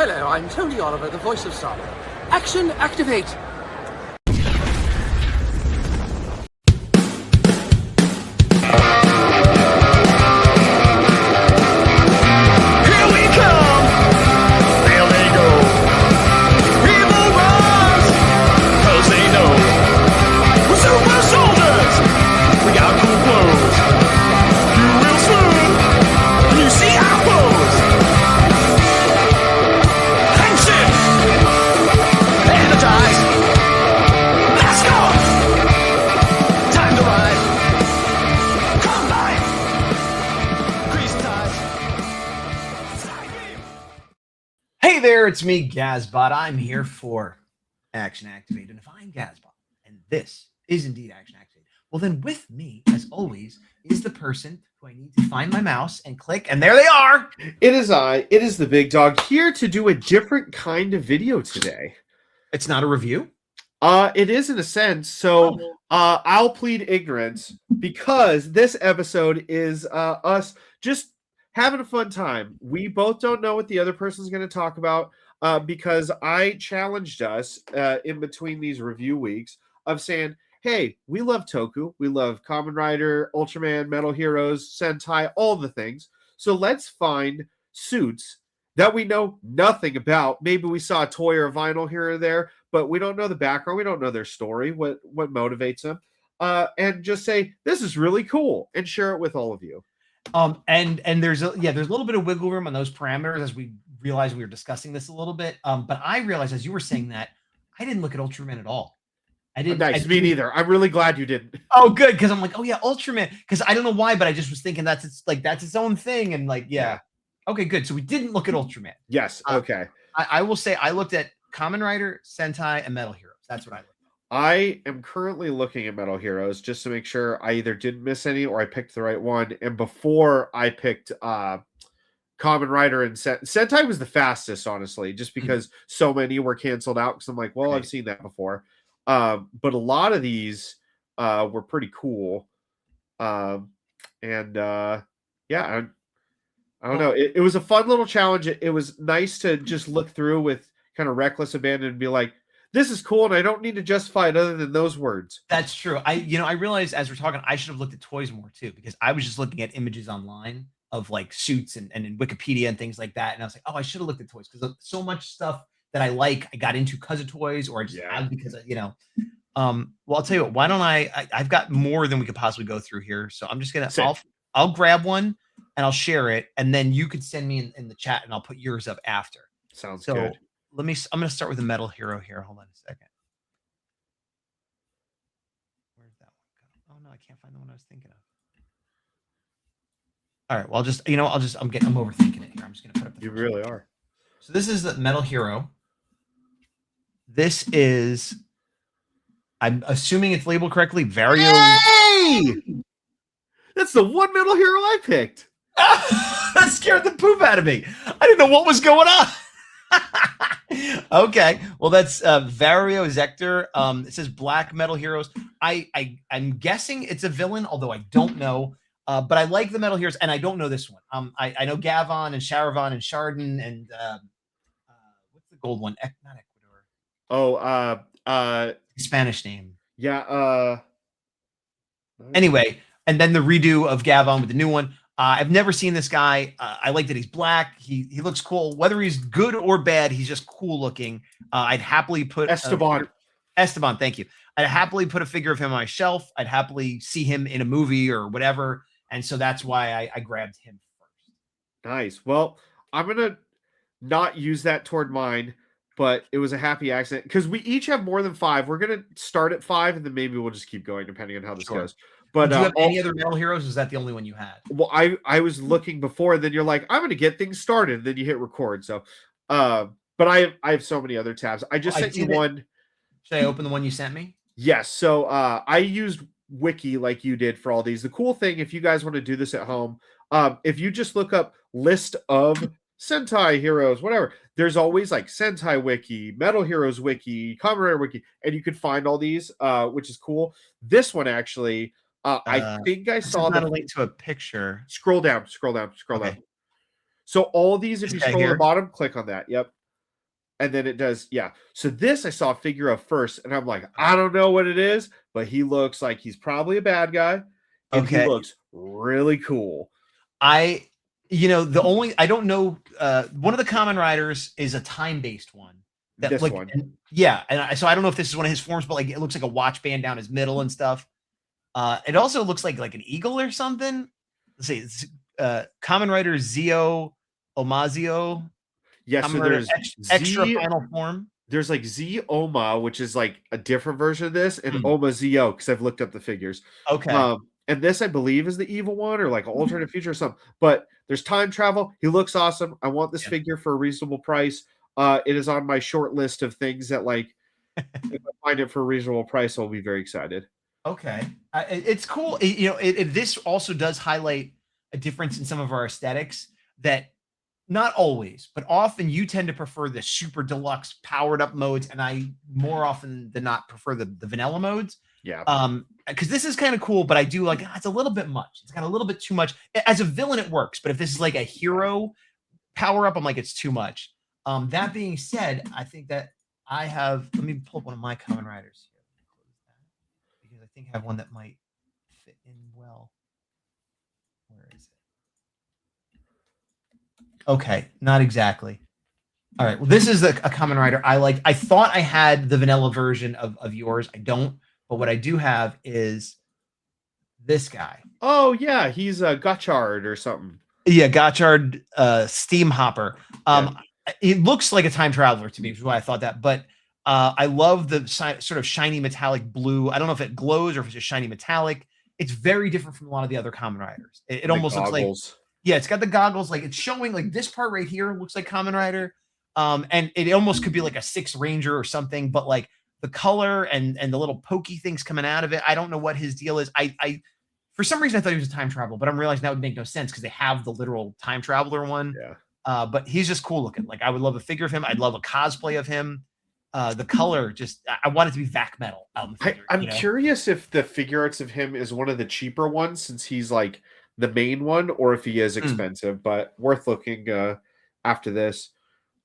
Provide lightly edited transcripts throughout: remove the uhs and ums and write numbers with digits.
Hello, I'm Tony Oliver, the voice of Saba. Action, activate! Hey there, it's me, Gazbot. I'm here for Action Activate. And if I'm Gazbot, and this is indeed Action Activate, well then with me, as always, is the person who I need to find my mouse and click, and there they are! It is I. It is the big dog here to do a different kind of video today. It's not a review? It is in a sense. So I'll plead ignorance because this episode is us just having a fun time. We both don't know what the other person's going to talk about because I challenged us in between these review weeks of saying, hey, we love Toku. We love Kamen Rider, Ultraman, Metal Heroes, Sentai, all the things. So let's find suits that we know nothing about. Maybe we saw a toy or a vinyl here or there, but we don't know the background. We don't know their story, what motivates them. And just say, this is really cool, and share it with all of you. And there's a little bit of wiggle room on those parameters as we realized we were discussing this a little bit. But I realized as you were saying that I didn't look at Ultraman at all. I didn't. Nice, me neither. I'm really glad you didn't. Oh, good, because I'm like, oh yeah, Ultraman. Because I don't know why, but I just was thinking that's its own thing, and like, yeah. Okay, good. So we didn't look at Ultraman. Yes. Okay. I will say I looked at Kamen Rider, Sentai, and Metal Heroes. That's what I looked at. I am currently looking at Metal Heroes just to make sure I either didn't miss any or I picked the right one. And before I picked Kamen Rider and Sentai was the fastest, honestly, just because so many were canceled out. Because I'm like, well, I've seen that before. But a lot of these were pretty cool. Yeah, I don't know. It was a fun little challenge. It was nice to just look through with kind of reckless abandon and be like, this is cool, and I don't need to justify it other than those words. That's true. I realized as we're talking, I should have looked at toys more too, because I was just looking at images online of like suits and in Wikipedia and things like that. And I was like, oh, I should have looked at toys because so much stuff that I got into because of toys, or I just have because well, I'll tell you what, why don't I've got more than we could possibly go through here. So I'm just gonna I'll grab one and I'll share it, and then you could send me in the chat and I'll put yours up after. Sounds good. I'm going to start with the Metal Hero here. Hold on a second. Where's that one go? Oh no, I can't find the one I was thinking of. All right. Well, I'm overthinking it here. I'm just going to put up You really are. So this is the Metal Hero. This is, I'm assuming it's labeled correctly, Vario. Hey! That's the one Metal Hero I picked. That scared the poop out of me. I didn't know what was going on. Okay, well that's Vario Zector. It says Black Metal Heroes. I'm guessing it's a villain, although I don't know. But I like the Metal Heroes, and I don't know this one. I know Gavon and Sharavan and Chardon and what's the gold one? Not Ecuador. Oh, Spanish name. Yeah. Anyway, and then the redo of Gavon with the new one. I've never seen this guy. I like that he's black. He looks cool. Whether he's good or bad, he's just cool looking. I'd happily put Esteban. Thank you. I'd happily put a figure of him on my shelf. I'd happily see him in a movie or whatever. And so that's why I grabbed him first. Nice. Well, I'm going to not use that toward mine, but it was a happy accident because we each have more than 5. We're going to start at 5, and then maybe we'll just keep going depending on how this goes. But do you have any other Metal Heroes? Or is that the only one you had? Well, I was looking before, and then you're like, I'm going to get things started. And then you hit record. So, but I have so many other tabs. I just sent you one. Should I open the one you sent me? Yes. So I used Wiki like you did for all these. The cool thing, if you guys want to do this at home, if you just look up list of Sentai heroes, whatever, there's always like Sentai Wiki, Metal Heroes Wiki, Kamen Rider Wiki, and you can find all these, which is cool. This one actually. I think I saw the link to a picture. Scroll down. So all these, if you scroll to the bottom, click on that. Yep. and then it does, yeah. So this I saw a figure of first, and I'm like, I don't know what it is, but he looks like he's probably a bad guy, and he Okay. looks really cool. I don't know. One of the Common Riders is a time-based one. This like, one. Yeah, and so I don't know if this is one of his forms, but like it looks like a watch band down his middle and stuff. It also looks like an eagle or something. Let's see. It's, Common Rider Zio Omazio. Yeah, Common so Rider there's extra Z, final form. there's like Z Oma, which is like a different version of this, and Hmm. Oma Zio, because I've looked up the figures. Okay. And this I believe is the evil one, or like an alternate future or something. But there's time travel. He looks awesome. I want this Yeah. figure for a reasonable price. It is on my short list of things that, like, if I find it for a reasonable price, I'll be very excited. Okay, it's cool. This also does highlight a difference in some of our aesthetics that not always, but often you tend to prefer the super deluxe powered up modes, and I more often than not prefer the vanilla modes. Yeah. Because this is kind of cool, but I do like it's a little bit much. It's got a little bit too much. As a villain, it works, but if this is like a hero power up, I'm like it's too much. That being said, I think that I have. Let me pull up one of my Common Riders here. Because I think I have one that might fit in well. Where is it? Okay, not exactly. All right. Well, this is a Common Rider I like. I thought I had the vanilla version of yours. I don't, but what I do have is this guy. Oh yeah, he's a Gotchard or something. Yeah, Gotchard Steam Hopper. It looks like a time traveler to me, which is why I thought that. But I love the sort of shiny metallic blue. I don't know if it glows or if it's just shiny metallic. It's very different from a lot of the other Common Riders. It almost looks like, yeah, it's got the goggles. Like it's showing like this part right here looks like Common Rider. And it almost could be like a 6 Ranger or something, but like the color and the little pokey things coming out of it. I don't know what his deal is. I for some reason I thought he was a time traveler, but I'm realizing that would make no sense because they have the literal time traveler one. Yeah. But he's just cool looking. Like I would love a figure of him. I'd love a cosplay of him. The color, just I want it to be vac metal out in the figure. I'm curious if the figure arts of him is one of the cheaper ones since he's like the main one, or if he is expensive, but worth looking after this.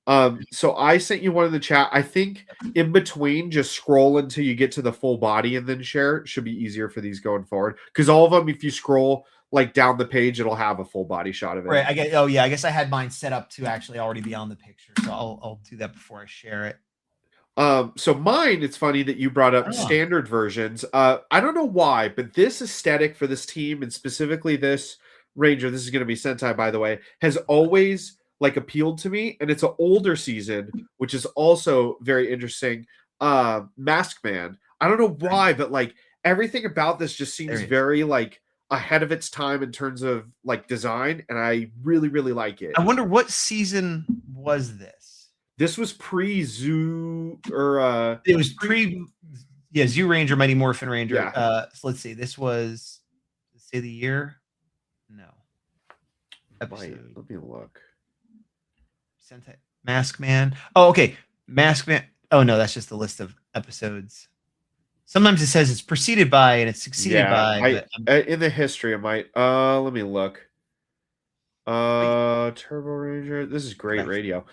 So I sent you one in the chat. I think in between, just scroll until you get to the full body and then share. It should be easier for these going forward. Because all of them, if you scroll like down the page, it'll have a full body shot of it. Right. I guess I had mine set up to actually already be on the picture. So I'll do that before I share it. So mine, it's funny that you brought up standard versions. I don't know why, but this aesthetic for this team and specifically this Ranger, this is going to be Sentai, by the way, has always like appealed to me, and it's an older season, which is also very interesting. Mask Man. I don't know why, but like everything about this just seems very like ahead of its time in terms of like design, and I really, really like it. I wonder what season was this? This was pre-Zoo, or it was Zoo Ranger, Mighty Morphin Ranger. Yeah. So let's see. This was, let's say the year. No. Episode. Let me look. Sentai Mask Man. Oh, okay. Mask Man. Oh no, that's just the list of episodes. Sometimes it says it's preceded by and it's succeeded by. In the history, I might. Let me look. Turbo Ranger. This is great radio.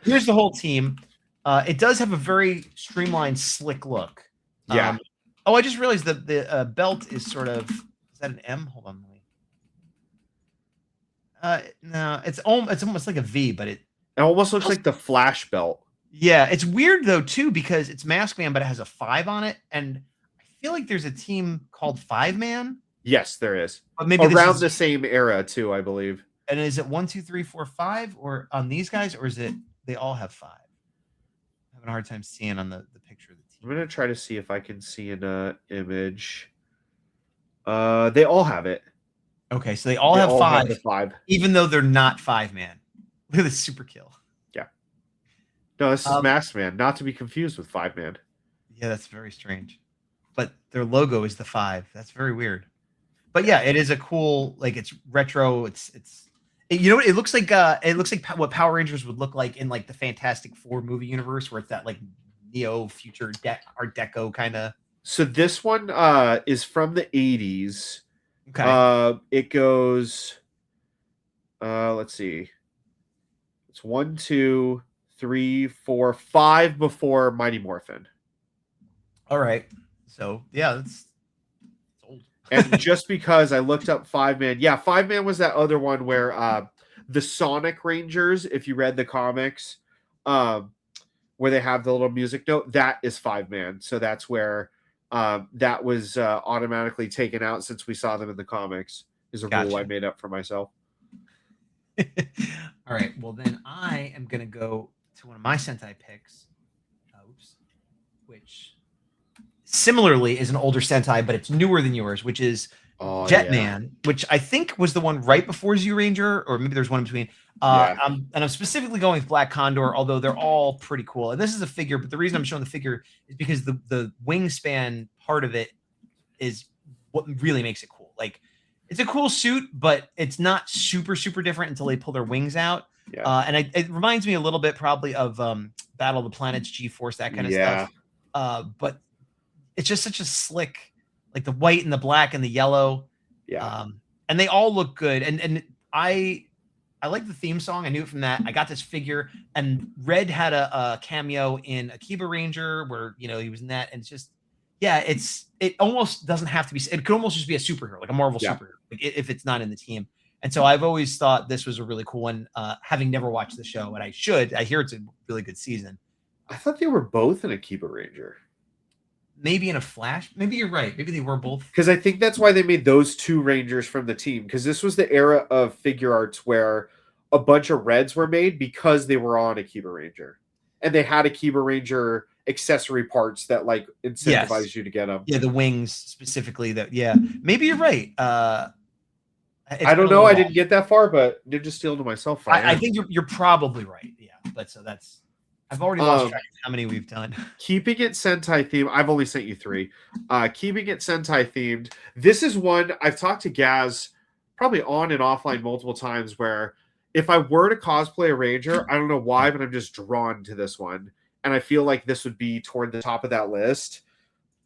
Here's the whole team. It does have a very streamlined, slick look. Yeah. I just realized that the belt is sort of. Is that an M? Hold on. No, it's almost like a V, but it almost looks like the Flash belt. Yeah, it's weird though too because it's Mask Man, but it has a 5 on it, and I feel like there's a team called 5 Man. Yes, there is. But maybe around the same era too, I believe. And is it 1, 2, 3, 4, 5, or on these guys, or is it they all have 5? I'm having a hard time seeing on the picture of the team. I'm gonna try to see if I can see an image. They all have it. Okay, so they all have 5, have 5, even though they're not 5 Man. Look at this super kill. Yeah. No, this is Masked Man, not to be confused with 5 Man. Yeah, that's very strange. But their logo is the 5. That's very weird. But yeah, it is a cool, like it's retro. It's you know what it looks like. It looks like what Power Rangers would look like in like the Fantastic Four movie universe, where it's that like neo future Art Deco kind of. So this one is from the 80s. Okay. It goes. Let's see. It's 1, 2, 3, 4, 5 before Mighty Morphin. All right. So yeah, it's old. And just because I looked up 5-Man, yeah, 5-Man was that other one where the Sonic Rangers, if you read the comics, where they have the little music note, that is 5-Man. So that's where that was automatically taken out since we saw them in the comics. Is a rule I made up for myself. All right. Well, then I am gonna go to one of my Sentai picks, which similarly is an older Sentai, but it's newer than yours, which is Jetman, which I think was the one right before Zyuranger, or maybe there's one in between. And I'm specifically going with Black Condor, although they're all pretty cool. And this is a figure, but the reason I'm showing the figure is because the wingspan part of it is what really makes it cool. Like, it's a cool suit, but it's not super, super different until they pull their wings out. Yeah. And it reminds me a little bit probably of Battle of the Planets, G-Force, that kind of stuff. But it's just such a slick, like the white and the black and the yellow. Yeah. And they all look good. And I like the theme song. I knew it from that. I got this figure, and Red had a cameo in Akiba Ranger where, you know, he was in that. And it's just, yeah, it almost doesn't have to be, it could almost just be a superhero, like a Marvel superhero, like if it's not in the team. And so I've always thought this was a really cool one, having never watched the show, and I hear it's a really good season. I thought they were both in Akiba Ranger. Maybe in a Flash. Maybe you're right. Maybe they were both. Because I think that's why they made those two Rangers from the team. Because this was the era of figure arts where a bunch of Reds were made because they were on Akiba Ranger. And they had Akiba Ranger accessory parts that like incentivize you to get them. Yeah, the wings specifically. Maybe you're right. I don't know. I didn't get that far, but Ninja Steel to myself. I think you're probably right. Yeah, but so that's. I've already lost track of how many we've done. Keeping it Sentai themed. I've only sent you 3. Keeping it Sentai themed. This is one I've talked to Gaz probably on and offline multiple times where if I were to cosplay a Ranger, I don't know why, but I'm just drawn to this one. And I feel like this would be toward the top of that list.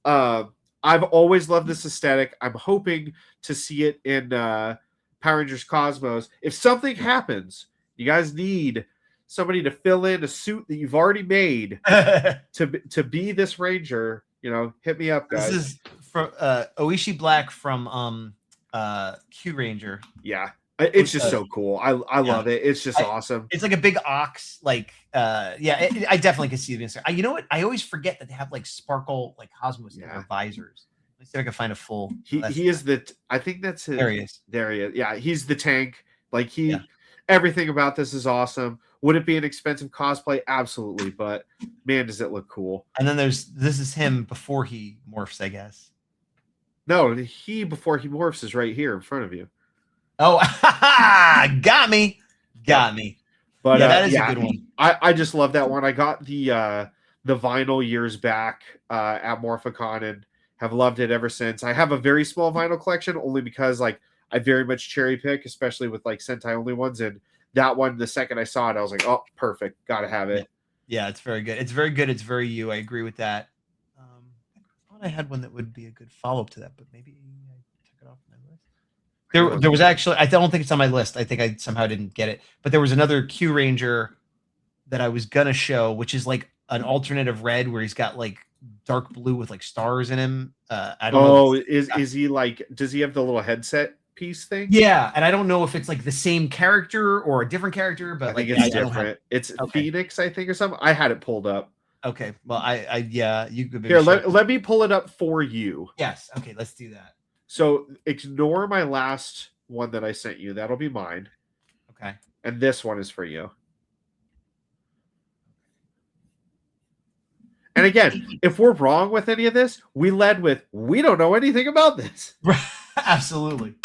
I've always loved this aesthetic. I'm hoping to see it in Power Rangers Cosmos. If something happens, you guys need somebody to fill in a suit that you've already made to be this Ranger, you know, hit me up, guys. This is from Oishi Black from Q Ranger. Yeah. It's just so cool. I love it. It's just awesome. It's like a big ox. Like, I definitely can see it. You know what? I always forget that they have like sparkle, like Cosmos visors. Let's see if I can find a full. He is I think that's his. There he is. There he is. Yeah, he's the tank. Like everything about this is awesome. Would it be an expensive cosplay? Absolutely. But man, does it look cool. And then this is him before he morphs, I guess. No, before he morphs is right here in front of you. Oh, got me. But that is a good one. I just love that one. I got the vinyl years back at Morphicon and have loved it ever since. I have a very small vinyl collection only because like I very much cherry pick, especially with like Sentai only ones. And that one, the second I saw it, I was like, oh, perfect. Gotta have it. Yeah, it's very good. It's very good. It's very you. I agree with that. I thought I had one that would be a good follow-up to that, but maybe I took it off my list. There was actually, I don't think it's on my list. I think I somehow didn't get it. But there was another Q Ranger that I was gonna show, which is like an alternative red where he's got like dark blue with like stars in him. I don't know. Is he like, does he have the little headset piece thing? Yeah, and I don't know if it's like the same character or a different character, but I think it's different. It's Phoenix, I think, or something. I had it pulled up. Okay, well, you could here. Let me pull it up for you. Yes. Okay, let's do that. So ignore my last one that I sent you. That'll be mine. Okay. And this one is for you. And again, if we're wrong with any of this, we led with, we don't know anything about this. Absolutely.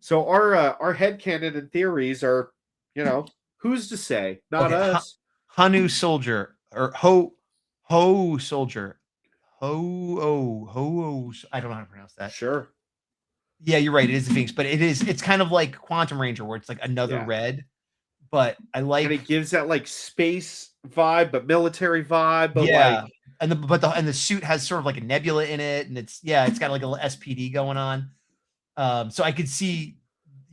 So our headcanon and theories are, you know, who's to say? Not us. Hanu Soldier or Ho Soldier. Ho. I don't know how to pronounce that. Sure. Yeah, you're right. It is a Phoenix, but it's kind of like Quantum Ranger where it's like another red. But I like, and it gives that like space vibe, but military vibe. But like, and the suit has sort of like a nebula in it, and it's got like a little SPD going on. So I could see,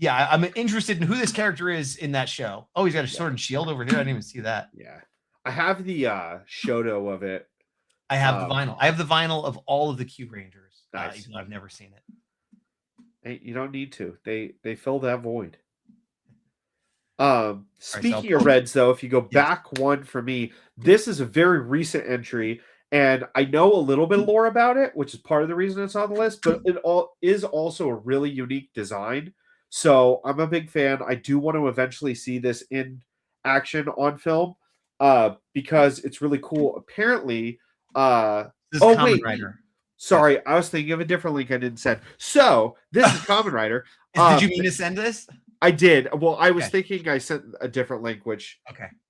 I'm interested in who this character is in that show. Oh, he's got a sword and shield over here. I didn't even see that. Yeah, I have the Shoto of it. I have the vinyl. I have the vinyl of all of the Q Rangers. Nice. Even though I've never seen it. Hey, you don't need to. They fill that void. Speaking of Reds, though, if you go back one for me, this is a very recent entry, and I know a little bit of lore about it, which is part of the reason it's on the list, but it is also a really unique design. So I'm a big fan. I do want to eventually see this in action on film, because it's really cool. Apparently, This is Kamen Rider. Sorry, I was thinking of a different link I didn't send. So this is Kamen Rider. Did you mean to send this? I did. Well, I was thinking I sent a different link, which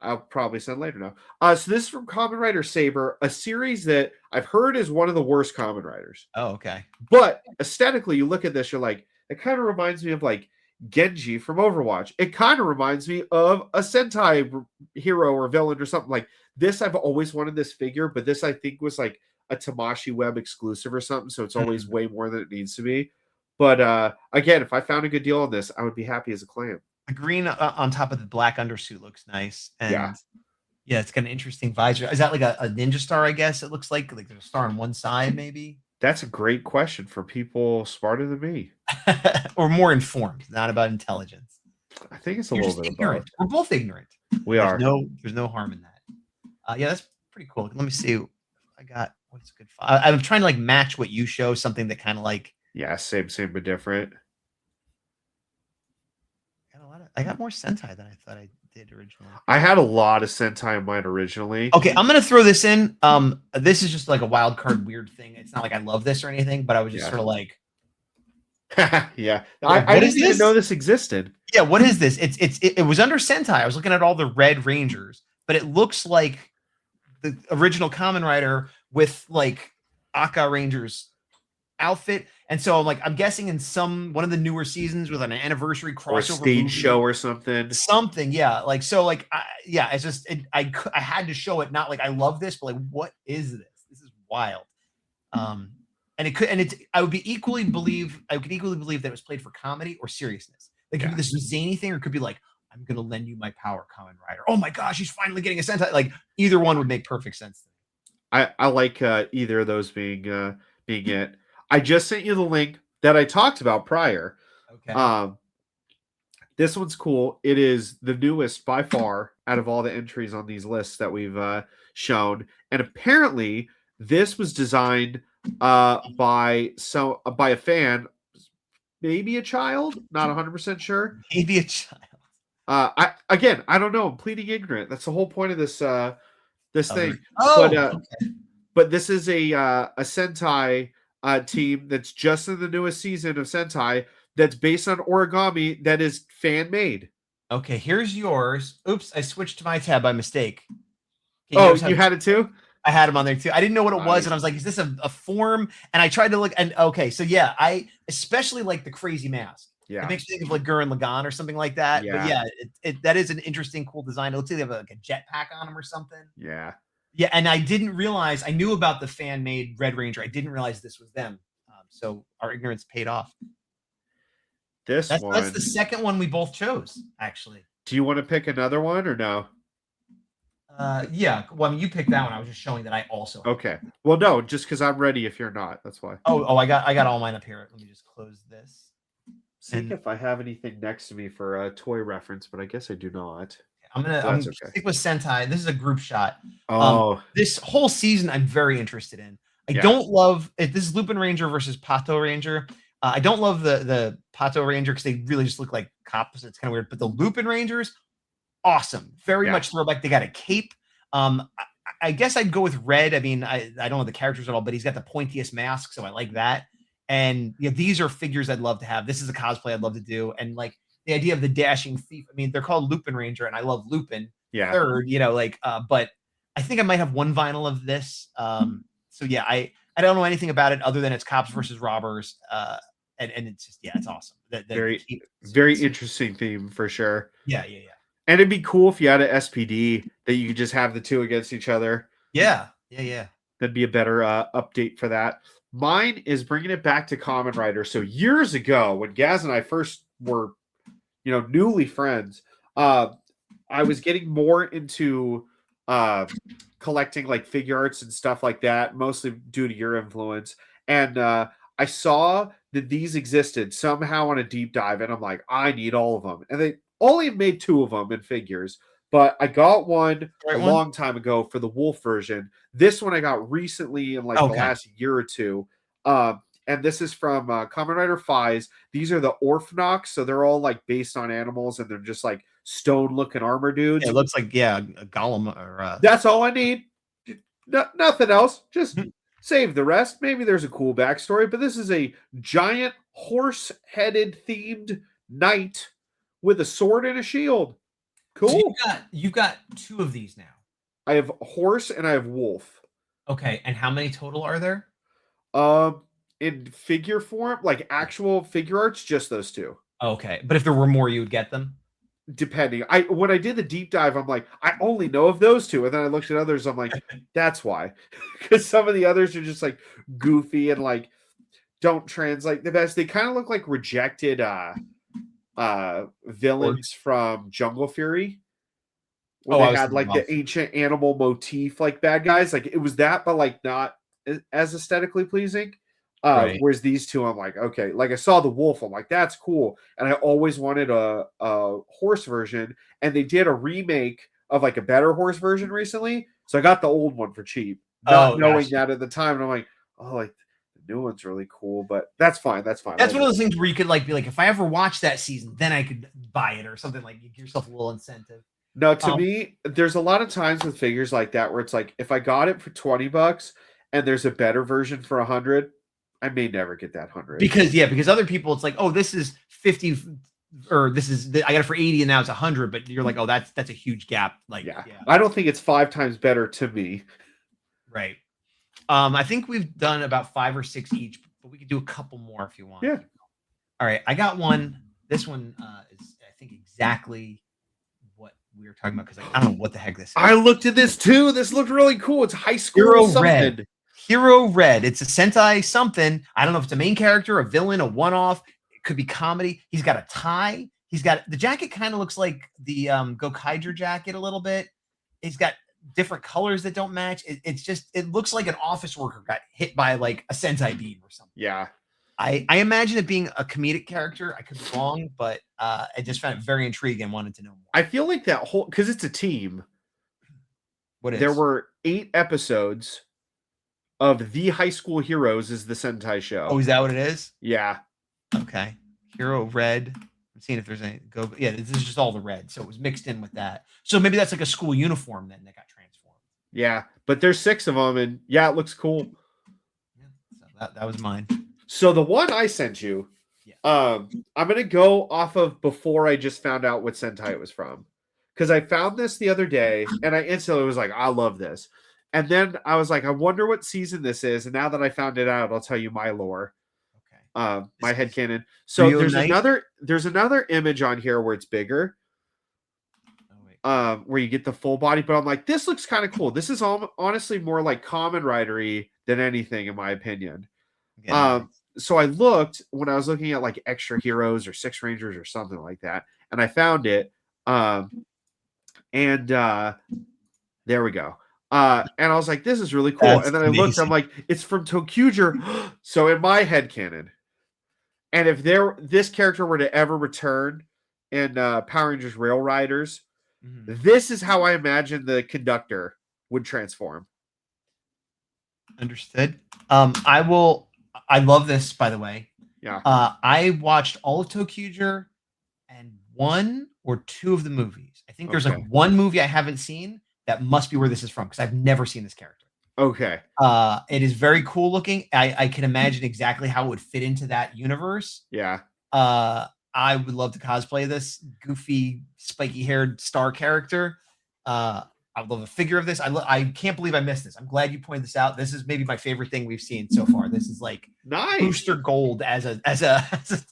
I'll probably send later now. So this is from Kamen Rider Saber, a series that I've heard is one of the worst Kamen Riders. Oh, okay. But aesthetically, you look at this, you're like, it kind of reminds me of like Genji from Overwatch. It kind of reminds me of a Sentai hero or villain or something like this. I've always wanted this figure, but this I think was like a Tamashii Web exclusive or something, so it's always way more than it needs to be. But again, if I found a good deal on this, I would be happy as a clam. The green on top of the black undersuit looks nice, and yeah, it's got an interesting visor. Is that like a ninja star? I guess it looks like there's a star on one side, maybe. That's a great question for people smarter than me, or more informed, not about intelligence. I think it's a little bit ignorant. We're both ignorant. We are. There's no harm in that. Yeah, that's pretty cool. Let me see. I got what's good. I'm trying to like match what you show, something that kind of like. Yeah, same but different. I got more Sentai than I thought I did originally. I had a lot of Sentai in mine originally. Okay, I'm gonna throw this in. This is just like a wild card weird thing. It's not like I love this or anything, but I was just sort of like, yeah. I didn't even know this existed. Yeah, what is this? It was under Sentai. I was looking at all the Red Rangers, but it looks like the original Kamen Rider with like Aka Rangers outfit. And so I'm like, I'm guessing in one of the newer seasons with an anniversary crossover or stage show or something. Yeah. Like, so like, it's just, I had to show it. Not like I love this, but like, what is this? This is wild. And I would equally believe that it was played for comedy or seriousness. Like, could be this zany thing, or it could be like, I'm going to lend you my power, Kamen Rider. Oh my gosh, he's finally getting a Sentai. Like, either one would make perfect sense to me. I like either of those being it. I just sent you the link that I talked about prior. Okay. This one's cool. It is the newest by far out of all the entries on these lists that we've shown. And apparently this was designed by a fan, maybe a child, not 100% sure. Maybe a child. I don't know. I'm pleading ignorant. That's the whole point of this thing. But this is a Sentai team that's just in the newest season of Sentai that's based on origami that is fan made. Okay, here's yours. Oops, I switched to my tab by mistake. You had it too? I had him on there too. I didn't know what it was, and I was like, is this a form? And I tried to look, and okay, so yeah, I especially like the crazy mask. Yeah. It makes me think of like Gurren Lagann or something like that. Yeah. But yeah, that is an interesting, cool design. It looks like they have like a jetpack on them or something. Yeah. Yeah, and I didn't realize, I knew about the fan-made Red Ranger. I didn't realize this was them. So our ignorance paid off. That's the second one we both chose, actually. Do you want to pick another one or no? Yeah. Well, I mean, you picked that one. I was just showing that I also. Okay. Well, no, just because I'm ready if you're not. That's why. Oh, I got all mine up here. Let me just close this. See if I have anything next to me for a toy reference, but I guess I do not. I'm gonna stick with Sentai. This is a group shot. Oh, this whole season I'm very interested in. I don't love it. This is Lupin Ranger versus Pato Ranger. I don't love the Pato Ranger because they really just look like cops. It's kind of weird. But the Lupin Rangers, awesome. Very much throwback. They got a cape. I guess I'd go with red. I mean, I don't know the characters at all, but he's got the pointiest mask, so I like that. And these are figures I'd love to have. This is a cosplay I'd love to do. And like the idea of the dashing thief. I mean, they're called Lupin Ranger, and I love Lupin. Yeah. Third, but I think I might have one vinyl of this. So yeah, I don't know anything about it other than it's cops versus robbers. And it's just it's awesome. Very interesting theme for sure. Yeah. And it'd be cool if you had an SPD that you could just have the two against each other. Yeah. That'd be a better update for that. Mine is bringing it back to Kamen Rider. So years ago, when Gaz and I first were, newly friends, I was getting more into collecting like figure arts and stuff like that, mostly due to your influence. And I saw that these existed somehow on a deep dive, and I'm like, I need all of them. And they only made 2 of them in figures, but I got one a long time ago for the Wolf version. This one I got recently in like the last year or two. And this is from Kamen Rider Fies. These are the Orphnox, so they're all like based on animals, and they're just like stone-looking armor dudes. It looks like a golem or. That's all I need. Nothing else. Just save the rest. Maybe there's a cool backstory, but this is a giant horse-headed themed knight with a sword and a shield. Cool. So you've got 2 of these now. I have horse and I have wolf. Okay, and how many total are there? In figure form, like actual figure arts, just those 2. Okay, but if there were more, you would get them. Depending, when I did the deep dive, I'm like, I only know of those 2, and then I looked at others. I'm like, that's why, because some of the others are just like goofy and like don't translate the best. They kind of look like rejected villains from Jungle Fury. When they had like the ancient animal motif, like bad guys. Like it was that, but like not as aesthetically pleasing. Whereas these 2, I'm like, okay, like I saw the wolf, I'm like, that's cool. And I always wanted a horse version, and they did a remake of like a better horse version recently. So I got the old one for cheap, not knowing that at the time. And I'm like, oh, like the new one's really cool, but that's fine. That's fine. That's one of those things where you could like be like, if I ever watch that season, then I could buy it or something. Like, you give yourself a little incentive. No, to me, there's a lot of times with figures like that where it's like, if I got it for $20 and there's a better version for 100, I may never get that 100. Because other people, it's like, oh, this is 50, or this is, I got it for 80 and now it's 100, but you're like, oh, that's a huge gap. Like, yeah. I don't think it's 5 times better to me. Right. I think we've done about 5 or 6 each, but we could do a couple more if you want. Yeah. All right. I got one. This one is, I think, exactly what we were talking about, because I don't know what the heck this is. I looked at this too. This looked really cool. It's high school something. Hero Red. It's a Sentai something. I don't know if it's a main character, a villain, a one-off. It could be comedy. He's got a tie. He's got the jacket. Kind of looks like the Gokaiger jacket a little bit. He's got different colors that don't match. It looks like an office worker got hit by like a Sentai beam or something. Yeah. I imagine it being a comedic character. I could be wrong, but I just found it very intriguing and wanted to know more. I feel like that whole, because it's a team. What is? There were 8 episodes of The High School Heroes is the Sentai show. Oh, is that what it is? Yeah. Okay. Hero Red. I'm seeing if there's any yeah, this is just all the red. So it was mixed in with that. So maybe that's like a school uniform then that got transformed. Yeah, but there's 6 of them, and yeah, it looks cool. Yeah, so that was mine. So the one I sent you, I'm gonna go off of before I just found out what Sentai it was from. Because I found this the other day and I instantly was like, I love this. And then I was like, I wonder what season this is. And now that I found it out, I'll tell you my lore. Okay. My headcanon. So there's another image on here where it's bigger. Where you get the full body, but I'm like, this looks kind of cool. This is honestly more like Kamen Rider-y than anything, in my opinion. So I looked when I was looking at like Extra Heroes or Six Rangers or something like that, and I found it. There we go. And I was like, this is really cool. And then I looked, I'm like, it's from Tokuger. So in my headcanon, and if this character were to ever return in Power Rangers Rail Riders, this is how I imagine the conductor would transform. Understood. I love this, by the way. Yeah. I watched all of Tokuger and 1 or 2 of the movies. I think there's like one movie I haven't seen that must be where this is from, because I've never seen this character. Okay. It is very cool looking. I can imagine exactly how it would fit into that universe. Yeah. I would love to cosplay this goofy, spiky-haired star character. I would love a figure of this. I can't believe I missed this. I'm glad you pointed this out. This is maybe my favorite thing we've seen so far. This is like nice. Booster Gold as a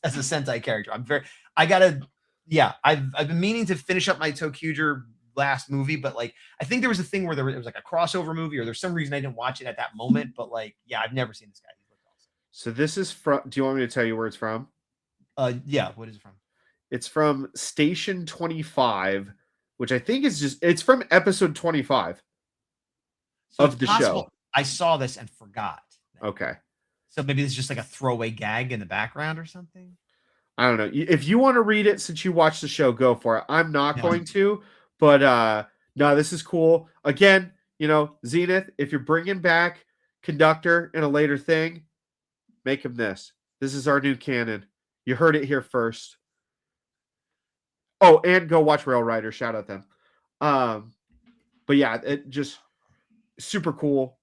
Sentai character. I've been meaning to finish up my Tokuger last movie, but like I think there was a thing where there was like a crossover movie, or there's some reason I didn't watch it at that moment. But like, yeah, I've never seen this guy. So this is from. Do you want me to tell you where it's from? Yeah. What is it from? It's from Station 25, which I think is it's from episode 25 So of it's the possible show. I saw this and forgot. Okay. So maybe it's just like a throwaway gag in the background or something. I don't know. If you want to read it since you watched the show, go for it. I'm not Yeah. going to, but no, this is cool. Again, Zenith, if you're bringing back Conductor in a later thing, make him this. This is our new canon. You heard it here first. Oh, and go watch Rail Rider. Shout out them. But yeah, it just super cool.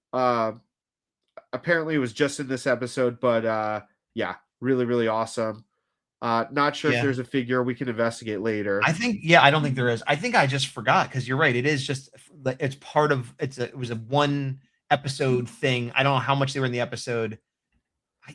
Apparently it was just in this episode, but yeah, really, really awesome. Not sure if there's a figure we can investigate later. I think, I don't think there is. I think I just forgot because you're right. It is just it's part of it was a one episode thing. I don't know how much they were in the episode.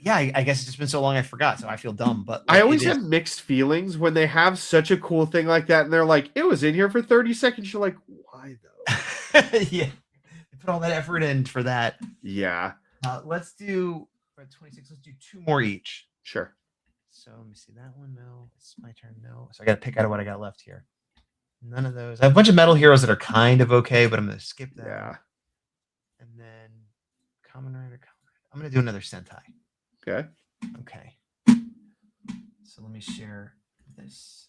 Yeah, I guess it's just been so long I forgot, so I feel dumb. But I always have mixed feelings when they have such a cool thing like that, and they're like, "It was in here for 30 seconds." You're like, "Why though?" Yeah, they put all that effort in for that. Yeah. Let's do 26. Let's do 2 more each. Sure. So let me see that one. No, it's my turn. No, so I got to pick out of what I got left here. None of those. I have a bunch of Metal Heroes that are kind of okay, but I'm going to skip that. Yeah. And then Kamen Rider. I'm going to do another Sentai. Okay. Okay. So let me share this.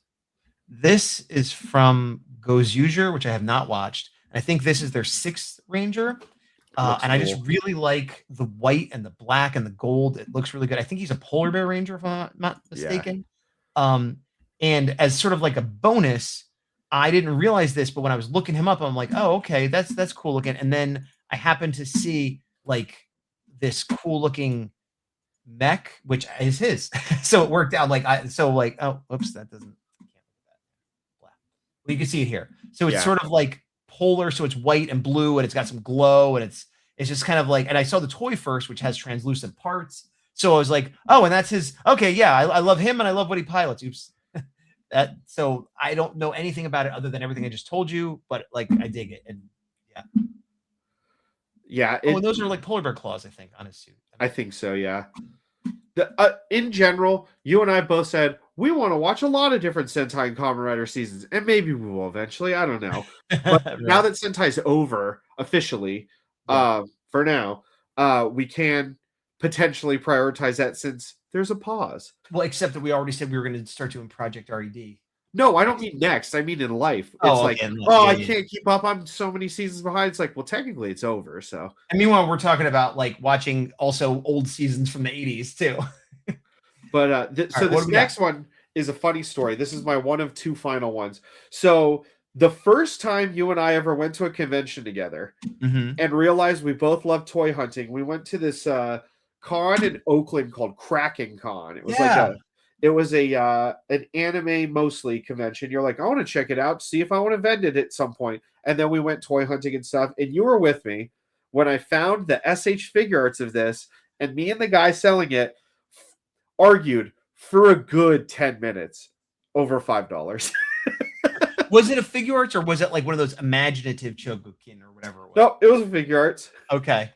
This is from Gozuger, which I have not watched. I think this is their 6th Ranger. And I just really like the white and the black and the gold. It looks really good. I think he's a polar bear ranger, if I'm not mistaken. Yeah. And as sort of like a bonus, I didn't realize this, but when I was looking him up, I'm like, oh, okay, that's cool looking. And then I happened to see like this cool looking mech, which is his. So it worked out. Oh, oops, that doesn't. Well, you can see it here. So it's sort of like polar, so it's white and blue, and it's got some glow, and it's just kind of like. And I saw the toy first, which has translucent parts. So I was like, oh, and that's his. Okay, yeah, I love him, and I love what he pilots. Oops. So I don't know anything about it other than everything I just told you, but like I dig it, and yeah. And those are like polar bear claws, I think, on his suit. I think so, yeah. In general, you and I both said we want to watch a lot of different Sentai and Kamen Rider seasons, and maybe we will eventually. I don't know. But right. Now that Sentai's over officially, for now, we can potentially prioritize that since there's a pause. Well, except that we already said we were going to start doing Project RED. No, I don't mean next. I mean in life. It's I can't keep up. I'm so many seasons behind. It's like, well, technically it's over. So. And meanwhile, we're talking about like watching also old seasons from the 80s too. But this next one is a funny story. This is my one of 2 final ones. So the first time you and I ever went to a convention together and realized we both love toy hunting, we went to this con in Oakland called Kraken Con. It was it was an anime mostly convention. You're like, I want to check it out, see if I want to vend it at some point. And then we went toy hunting and stuff. And you were with me when I found the SH figure arts of this, and me and the guy selling it argued for a good 10 minutes over $5. Was it a figure arts or was it like one of those imaginative Chogokin or whatever it was? No, it was a figure arts. Okay.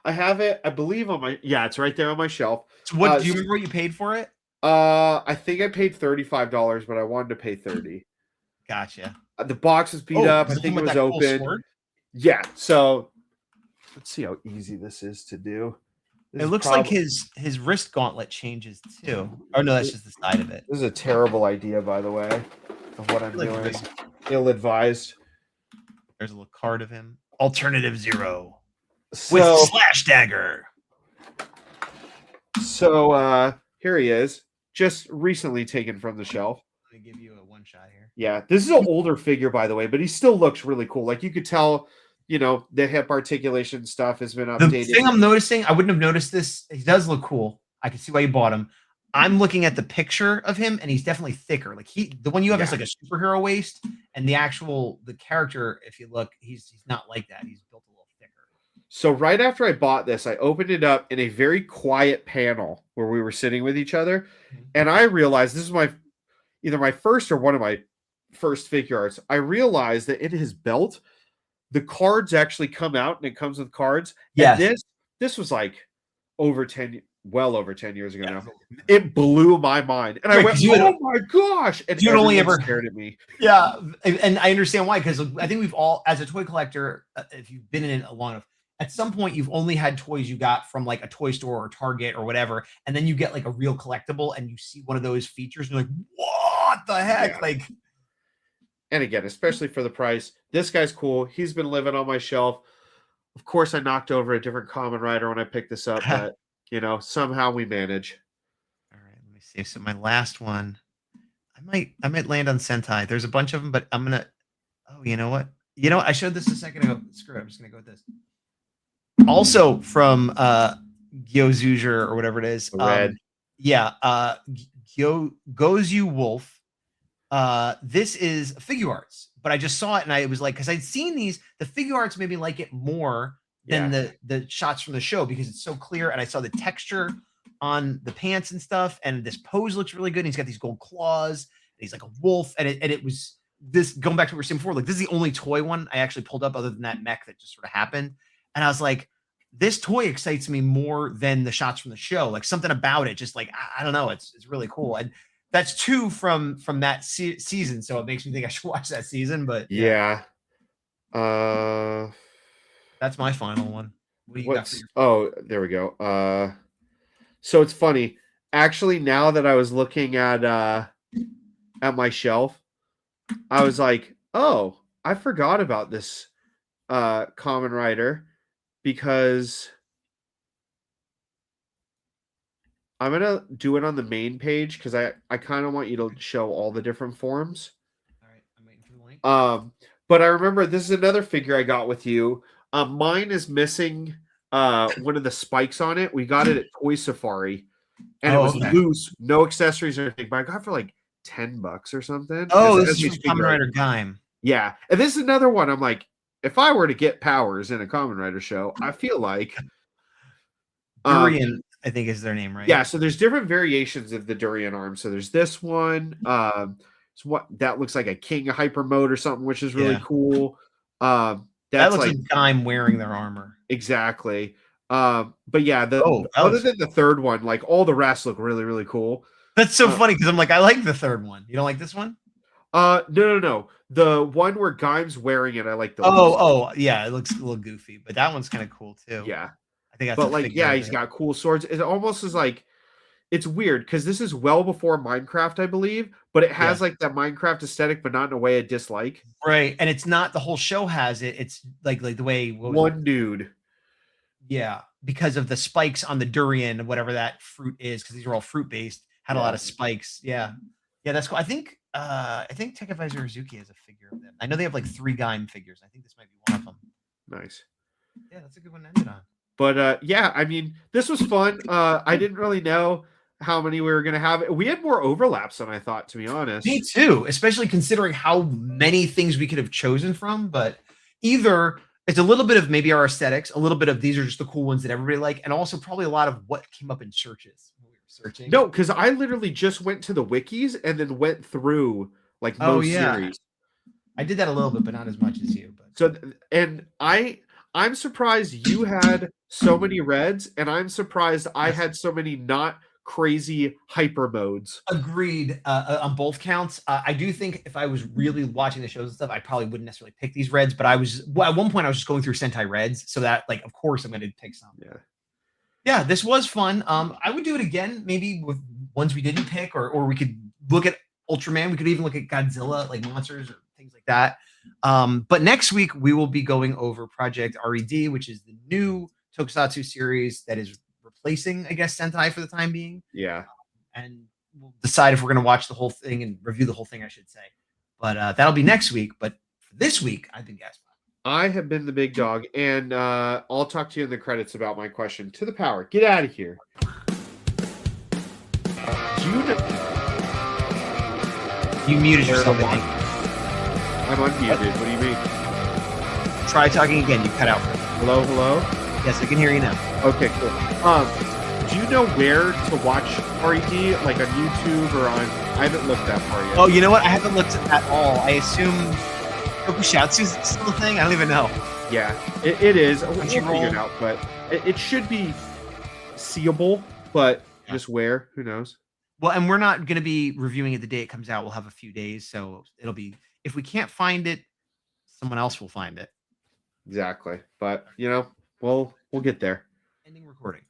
I have it, I believe, on my it's right there on my shelf. So what do you remember what you paid for it? I think I paid $35, but I wanted to pay $30. Gotcha. The box was beat up. I think it was open. Cool, yeah. So let's see how easy this is to do. It looks like his wrist gauntlet changes too. Oh no, that's just the side of it. This is a terrible idea, by the way, of what I'm doing. Ill-advised. There's a little card of him. Alternative 0 with slash dagger. So here he is, just recently taken from the shelf. Let me give you a one shot here. Yeah, this is an older figure, by the way, but he still looks really cool. Like you could tell, the hip articulation stuff has been updated. The thing I'm noticing, I wouldn't have noticed this. He does look cool. I can see why you bought him. I'm looking at the picture of him, and he's definitely thicker. Like the one you have is like a superhero waist, and the character, if you look, he's not like that. He's built a little thicker. So right after I bought this, I opened it up in a very quiet panel where we were sitting with each other, and I realized this is either my first or one of my first figure arts. I realized that in his belt, the cards actually come out, and it comes with cards. Yeah. And this was like over 10 well over 10 years ago Yeah. now. It blew my mind. And I Right, went, 'cause you had oh my gosh. And you had only everyone ever- stared at me. Yeah, and I understand why, because I think we've all, as a toy collector, if you've been in it long enough, at some point you've only had toys you got from like a toy store or Target or whatever, and then you get like a real collectible and you see one of those features and you're like, what the heck? Yeah. Like, And again, especially for the price, this guy's cool. He's been living on my shelf. Of course, I knocked over a different Common Rider when I picked this up, but somehow we manage. all right, let me see. So my last one, I might land on Sentai. There's a bunch of them, but I'm gonna. Oh, you know what? You know what? I showed this a second ago. Screw it. I'm just gonna go with this. Also from Gyozuger or whatever it is. Red. Yeah. Gozu Wolf. This is figure arts, but I just saw it and I was like, because I'd seen these, the figure arts made me like it more than the shots from the show because it's so clear, and I saw the texture on the pants and stuff, and this pose looks really good. And he's got these gold claws, and he's like a wolf, and it was this, going back to what we were saying before, like this is the only toy one I actually pulled up other than that mech that just sort of happened, and I was like, this toy excites me more than the shots from the show. Like something about it, just like I don't know, it's really cool. And that's 2 from that season, so it makes me think I should watch that season. But Yeah. that's my final one. What do you got for your? Oh, there we go. So it's funny. Actually, now that I was looking at my shelf, I was like, oh, I forgot about this Kamen Rider because I'm gonna do it on the main page because I kind of want you to show all the different forms. All right, I'm waiting for the link. But I remember this is another figure I got with you. Mine is missing one of the spikes on it. We got it at Toy Safari, and it was loose, no accessories or anything. But I got it for like $10 or something. Oh, this is Kamen Rider Gaim. Yeah, and this is another one. I'm like, if I were to get powers in a Kamen Rider show, I feel like Durian, I think is their name, right? Yeah, so there's different variations of the Durian arm. So there's this one. It's what that looks like a King Hyper Mode or something, which is really cool. That looks like Gaim wearing their armor. Exactly. But yeah, other than the third one, like all the rest look really, really cool. That's so funny because I'm like, I like the third one. You don't like this one? No. The one where Gaim's wearing it, I like the yeah, it looks a little goofy, but that one's kind of cool too. Yeah. I think that's but like, yeah, he's got cool swords. It almost is like, it's weird because this is well before Minecraft, I believe, but it has like that Minecraft aesthetic, but not in a way I dislike. Right. And it's not the whole show has it. It's like the way one dude. Yeah. Because of the spikes on the durian, whatever that fruit is, because these are all fruit based, had a lot of spikes. Yeah. Yeah, that's cool. I think Tekavaiser Uzuki has a figure of them. I know they have like 3 Gaim figures. I think this might be one of them. Nice. Yeah, that's a good one to end it on. But yeah, I mean, this was fun. I didn't really know how many we were going to have. We had more overlaps than I thought, to be honest. Me too, especially considering how many things we could have chosen from. But either it's a little bit of maybe our aesthetics, a little bit of these are just the cool ones that everybody like, and also probably a lot of what came up in searches when we were searching. No, because I literally just went to the wikis and then went through like most series. I did that a little bit, but not as much as you. But so, and I'm surprised you had so many reds, and I'm surprised I had so many not crazy hyper modes. Agreed on both counts. I do think if I was really watching the shows and stuff, I probably wouldn't necessarily pick these reds, but at one point I was just going through Sentai reds, so that like of course I'm going to pick some. Yeah, this was fun. I would do it again, maybe with ones we didn't pick, or we could look at Ultraman. We could even look at Godzilla, like monsters or things like that. But next week we will be going over Project RED, which is the new Tokusatsu series that is replacing, I guess, Sentai for the time being. Yeah. And we'll decide if we're going to watch the whole thing and review the whole thing, I should say. But that'll be next week. But for this week, I've been Gaspar. I have been the big dog, and I'll talk to you in the credits about my question. To the power. Get out of here. Do you know? You muted yourself, I think. I'm unmuted. What do you mean? Try talking again. You cut out. Hello? Yes, I can hear you now. Okay, cool. Do you know where to watch RED? Like on YouTube or on? I haven't looked that far yet. Oh, you know what? I haven't looked at all. I assume Tokusatsu is still a thing. I don't even know. Yeah, it is. We'll figure it out, but it should be seeable. but Yeah. just where? Who knows? Well, and we're not going to be reviewing it the day it comes out. We'll have a few days, so it'll be if we can't find it, someone else will find it. Exactly. But we'll get there. Ending recording.